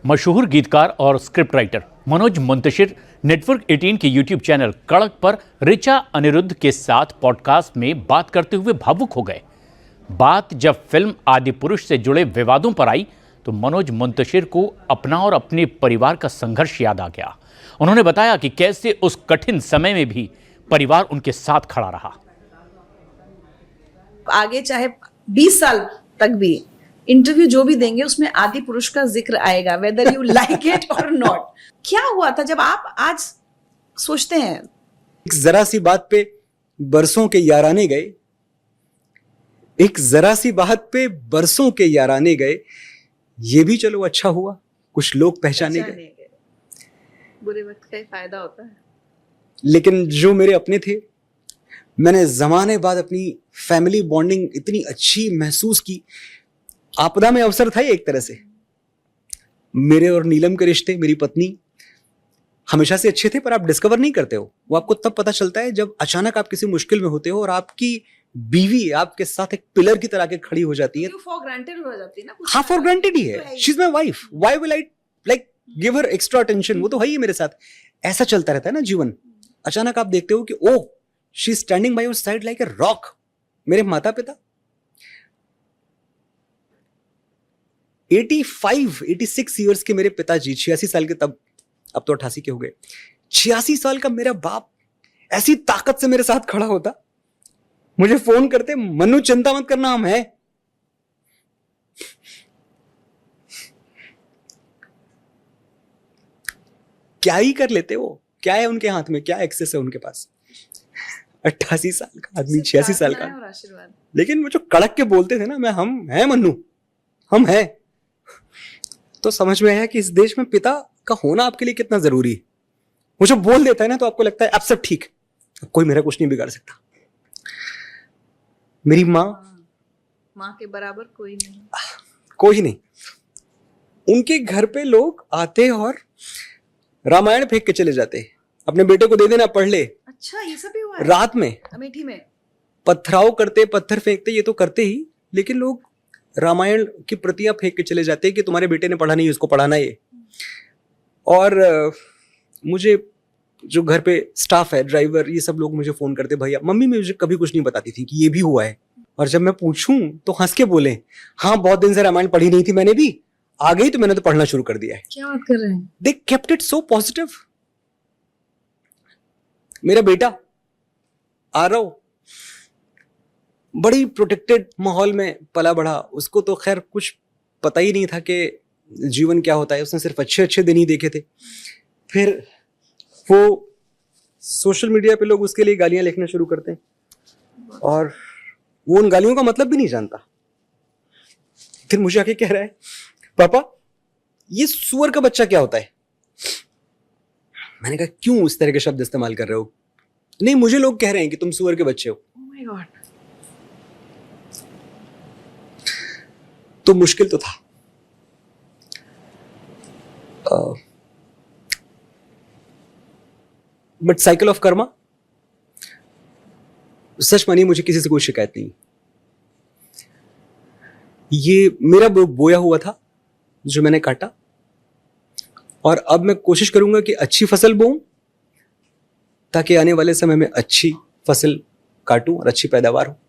मशहूर गीतकार और script writer Manoj Muntashir network 18 के यूट्यूब चैनल कड़क पर ऋचा अनिरुद्ध के साथ पॉडकास्ट में बात करते हुए भावुक हो गए। बात जब फिल्म आदि पुरुष से जुड़े विवादों पर आई तो मनोज मुंतशिर को अपना और अपने परिवार का संघर्ष याद आ गया। उन्होंने बताया कि कैसे उस कठिन समय में भी परिवार उनके साथ खड़ा रहा। आगे चाहे 20 साल तक भी इंटरव्यू जो भी देंगे उसमें आदि पुरुष का जिक्र आएगा, वेदर यू लाइक इट और नॉट। क्या हुआ था जब आप आज सोचते हैं? एक जरा सी बात पे बरसों के याराने गए, एक जरा सी बात पे बरसों के याराने गए, ये भी चलो अच्छा हुआ, कुछ लोग पहचाने गए। बुरे वक्त का फायदा होता है। लेकिन जो मेरे अपने थे, मैंने जमाने बाद अपनी फैमिली बॉन्डिंग इतनी अच्छी महसूस की। आपदा में अवसर था एक तरह से। मेरे और नीलम के रिश्ते, मेरी पत्नी हमेशा से अच्छे थे, पर आप डिस्कवर नहीं करते हो। वो आपको तब पता चलता है जब अचानक आप किसी मुश्किल में होते हो और आपकी बीवी आपके साथ एक पिलर की तरह के खड़ी हो जाती है। फॉर ग्रांटेड हो जाती है ना। हाँ, फॉर ग्रांटेड ही है। She is my wife, why will I like give her extra attention? वो तो है ही मेरे साथ। ऐसा चलता रहता है ना जीवन। अचानक आप देखते हो कि oh, she is standing by your side like a rock. मेरे माता पिता 86 ईयर्स के मेरे पिताजी, 86 साल के तब, अब तो 88 के हो गए। 86 साल का मेरा बाप ऐसी ताकत से मेरे साथ खड़ा होता, मुझे फोन करते, मनु चिंता मत करना, हम हैं। क्या ही कर लेते हो? क्या है उनके हाथ में? क्या एक्सेस है उनके पास? 88 साल का आदमी, 86 साल का। लेकिन वो जो कड़क के बोलते थे ना, हम हैं मन्नू, हम हैं। तो समझ में आया कि इस देश में पिता का होना आपके लिए कितना जरूरी है। वो जो बोल देता है ना, तो आपको लगता है अब सब ठीक, कोई मेरा कुछ नहीं बिगाड़ सकता। मेरी माँ के बराबर कोई नहीं, कोई नहीं। उनके घर पे लोग आते और रामायण फेंक के चले जाते, अपने बेटे को दे देना, पढ़ ले। अच्छा, ये सब भी हुआ है? रात में अमेठी में पथराव करते, पत्थर फेंकते, ये तो करते ही, लेकिन लोग रामायण की प्रतियां फेंक के चले जाते हैं कि तुम्हारे बेटे ने पढ़ा नहीं, उसको पढ़ाना ये। और मुझे जो घर पे स्टाफ है, ड्राइवर, ये सब लोग मुझे फोन करते, भैया। मम्मी मुझे कभी कुछ नहीं बताती थी कि ये भी हुआ है। और जब मैं पूछूं तो हंस के बोले, हाँ बहुत दिन से रामायण पढ़ी नहीं थी मैंने भी, आ गई तो मैंने तो पढ़ना शुरू कर दिया है। क्या बात कर रहे हैं? They kept it so positive. मेरा बेटा आरव बड़ी प्रोटेक्टेड माहौल में पला बढ़ा। उसको तो खैर कुछ पता ही नहीं था कि जीवन क्या होता है। उसने सिर्फ अच्छे अच्छे दिन ही देखे थे। फिर वो सोशल मीडिया पे लोग उसके लिए गालियां लिखना शुरू करते हैं और वो उन गालियों का मतलब भी नहीं जानता। फिर मुझे आके कह रहा है, पापा ये सुअर का बच्चा क्या होता है? मैंने कहा, क्यों इस तरह के शब्द इस्तेमाल कर रहे हो? नहीं, मुझे लोग कह रहे हैं कि तुम सुअर के बच्चे हो। Oh my God. तो मुश्किल तो था। बट साइकिल ऑफ कर्मा, सच मानिए मुझे किसी से कोई शिकायत नहीं। ये मेरा बोया हुआ था जो मैंने काटा, और अब मैं कोशिश करूंगा कि अच्छी फसल बोऊं ताकि आने वाले समय में अच्छी फसल काटूं और अच्छी पैदावार हो।